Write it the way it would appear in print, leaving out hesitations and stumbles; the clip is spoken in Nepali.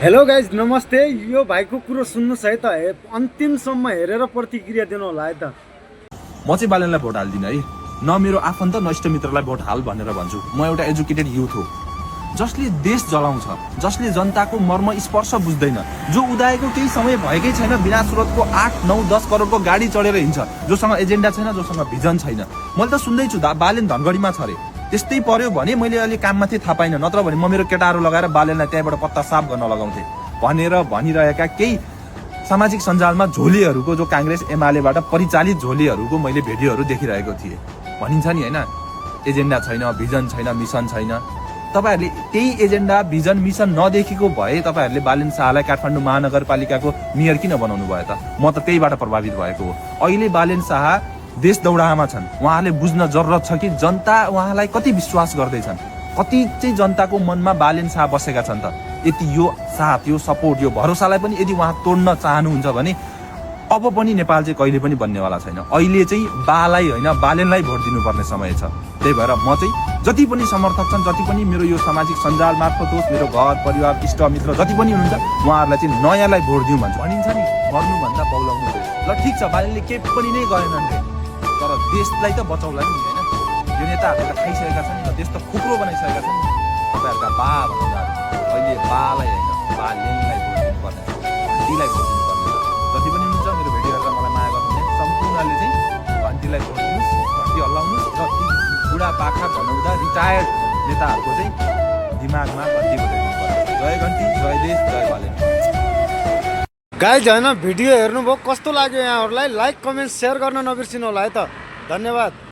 हेलो गाइज नमस्ते। यो भाइको कुरो सुन्नुहोस् है त, अन्तिमसम्म हेरेर प्रतिक्रिया दिनु होला है त। म चाहिँ बालनलाई भोट हाल्दिनँ है, न मेरो आफन्त न इष्ट मित्रलाई भोट हाल भनेर भन्छु। म एउटा एजुकेटेड युथ हो, जसले देश जलाउँछ, जसले जनताको मर्म स्पर्श बुझ्दैन, जो उदाएको केही समय भएकै छैन बिना स्रोतको 8, 9, 10 करोडको गाडी चढेर हिँड्छ, जोसँग एजेन्डा छैन, जोसँग भिजन छैन। मैले त सुन्दैछु बालेन धनगढीमा छ अरे। त्यस्तै पर्यो भने मैले अलि काममा थिएँ थाहा पाइनँ, नत्र भने म मेरो केटाहरू लगाएर बालेनलाई त्यहाँबाट पत्ता साफ गर्न लगाउँथेँ भनेर भनिरहेका केही सामाजिक सञ्जालमा झोलीहरूको, जो काङ्ग्रेस एमालेबाट परिचालित झोलीहरूको मैले भिडियोहरू देखिरहेको थिएँ। भनिन्छ नि होइन, एजेन्डा छैन, भिजन छैन, मिसन छैन। तपाईँहरूले त्यही एजेन्डा, भिजन, मिसन नदेखेको भए तपाईँहरूले बालेन शाहलाई काठमाडौँ महानगरपालिकाको मेयर किन बनाउनु भयो त? म त त्यहीबाट प्रभावित भएको हो। अहिले बालेन शाह देश दौडामा छन्। उहाँले बुझ्न जरुरत छ कि जनता उहाँलाई कति विश्वास गर्दैछन्, कति चाहिँ जनताको मनमा बालेन शाह बसेका छन् त। यदि यो साथ, यो सपोर्ट, यो भरोसालाई पनि यदि उहाँ तोड्न चाहनुहुन्छ भने अब पनि नेपाल चाहिँ कहिले पनि बन्नेवाला छैन। अहिले चाहिँ बालाई होइन, बालेनलाई भोट दिनुपर्ने समय छ। त्यही भएर म चाहिँ जति पनि समर्थक छन्, जति पनि मेरो यो सामाजिक सञ्जाल मार्फत होस्, मेरो घर परिवार इष्ट मित्र जति पनि हुनुहुन्छ, उहाँहरूलाई चाहिँ नयाँलाई भोट दिउँ भन्छ। भनिन्छ नि, मर्नुभन्दा बौलाउनु हो। ल ठिक छ, बालेनले के पनि नै गरेनन् रे, तर देशलाई त बचाउला नि होइन। यो नेताहरूले त खाइसकेका छन् नि त, देश त खुक्रो बनाइसकेका छन् नि। तपाईँहरूका बा भन्नु अहिले बालाई होइन, बालेनलाई भोट दिनुपर्ने छ, घन्टीलाई भोट दिनुपर्ने छ। जति पनि हुनुहुन्छ मेरो भिडियो हेरेर मलाई माया गर्नुहुने सम्पूर्णले चाहिँ घन्टीलाई भोट दिनुहोस्, घन्टी हल्लाउनुहोस् र ती बुढापाका भनौँदा रिटायर्ड नेताहरूको चाहिँ दिमागमा घन्टी बजाइदिनुपर्छ। जय घन्टी, जय देश, जय बालेन। गाइज होइन, भिडियो हेर्नुभयो, कस्तो लाग्यो यहाँहरूलाई? लाइक, कमेन्ट, सेयर गर्न नबिर्सिनु होला है त। धन्यवाद।